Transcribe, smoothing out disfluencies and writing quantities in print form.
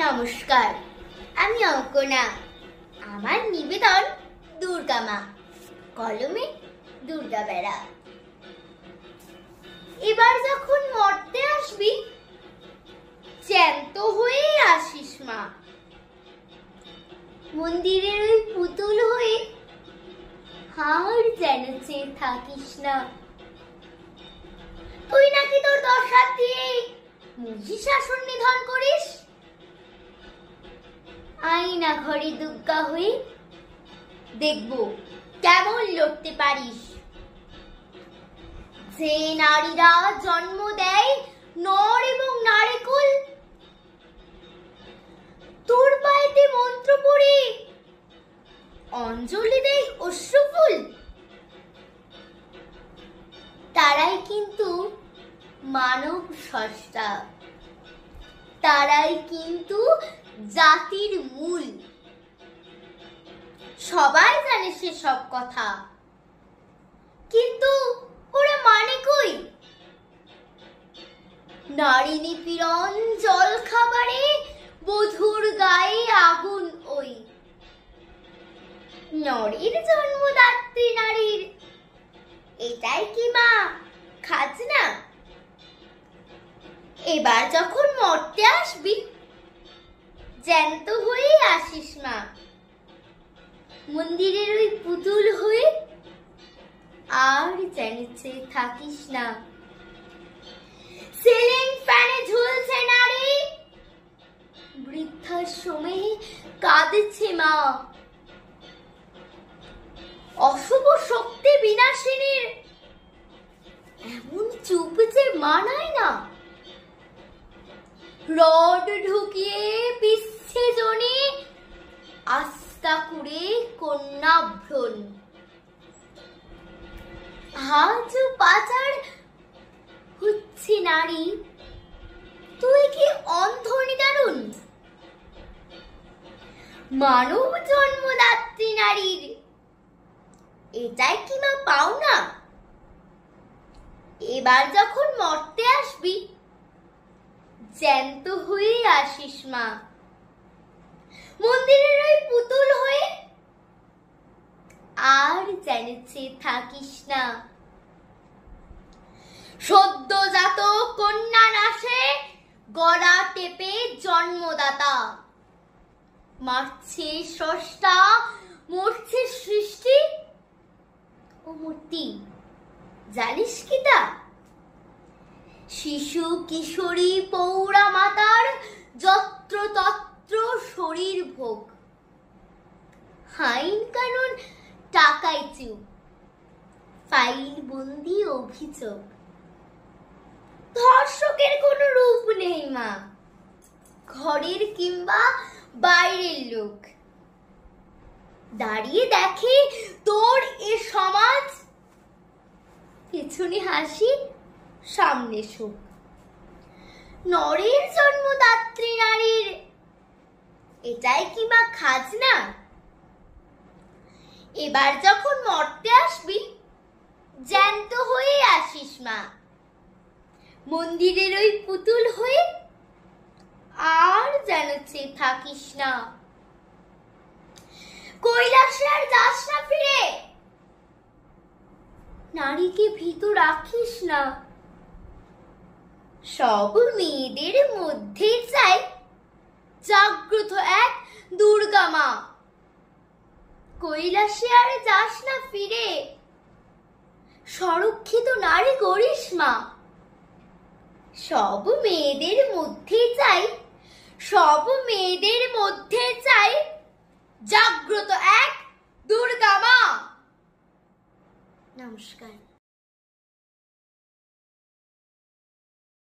নমস্কার, আমি অঙ্কনা। আমার নিবেদন দুর্গা মা, কলমে দুর্গা বেড়া। এবার যখন মরতে আসবি, জ্যান্ত হয়ে আসিস মা। মন্দিরের ওই পুতুল হয়ে আর যেন চেয়ে থাকিস না। তুই নাকি তোর 10 হাত দিয়ে মহিষাসুর নিধন করিস। আয়না ঘরে দুর্গা হয়ে দেখবো কেমন লড়তে পারিস। যে নারীরা জন্ম দেয় নর এবং নারীকুল, তোর পায়েতে মন্ত্র পড়ে অঞ্জলি দেয় অশ্রুফুল, তারাই কিন্তু মানব স্রষ্টা, তারাই কিন্তু জাতির মূল। সবাই জানে সে সব কথা, কিন্তু ওরা মানে কই? নারী নিপীড়ন, জল খাবারে বধূর গায়ে আগুন ওই। নরীর জন্মদাত্রী নারীর এটাই কি মা খাজনা? এবার যখন মরতে আসবি, জ্যান্ত হয়ে আসিস মা। মন্দিরের ওই পুতুল হয়ে আর যেন চেয়ে থাকিস না। সিলিং ফ্যানে ঝুলছে নারী, বৃদ্ধাশ্রমে কাঁদছে মা। অশুভ শক্তি বিনাশিনীর এমন চুপ যে মানায় না। রড ঢুকিয়ে বিচ্ছেদনে আস্থা করে কন্যা ভ্রণ। আজও পাচার হচ্ছে নারী, তুই কি অন্ধ নিদারুণ? মানব জন্মদাত্রী নারীর এটাই কি মা পাও না? এবার যখন মরতে আসবি, জ্যান্ত হয়ে আসিস মা। মন্দিরের ওই পুতুল হয়ে আর যেন চেয়ে থাকিস না। সদ্যজাত কন্যা নাশে গলা টেপে জন্মদাতা। মারছে স্রষ্টা, মরছে সৃষ্টি ও মূর্তি, জানিস কি তা? শিশু কিশোরী পৌরা মাতার যত্র তত্র শরীর ভোগ। আইন কানুন টাকায় চুপ, ফাইল বন্দি অভিযোগ। ধর্ষকের কোনো রূপ নেই মা, ঘরের কিংবা বাইরের লোক। দাঁড়িয়ে দেখে তোর এ সমাজ, পেছনে হাসি সামনে সুখ। নরের জন্মদাত্রী নারীর এটাই কি মা খাজনা? এবার যখন মরতে আসবি, জ্যান্ত হয়ে আসিস মা। মন্দিরের ওই পুতুল হয়ে আর যেন চেয়ে থাকিস না। কৈলাসে আর যাস না ফিরে, নারীকে ভীত রাখিস না। সব মেয়েদের মধ্যে চাই জাগ্রত এক দুর্গা মা। কৈলাসে আর যাস না ফিরে, সংরক্ষিত নারী করিস মা। সব মেয়েদের মধ্যে চাই, সব মেয়েদের মধ্যে চাই জাগ্রত এক দুর্গা মা। নমস্কার।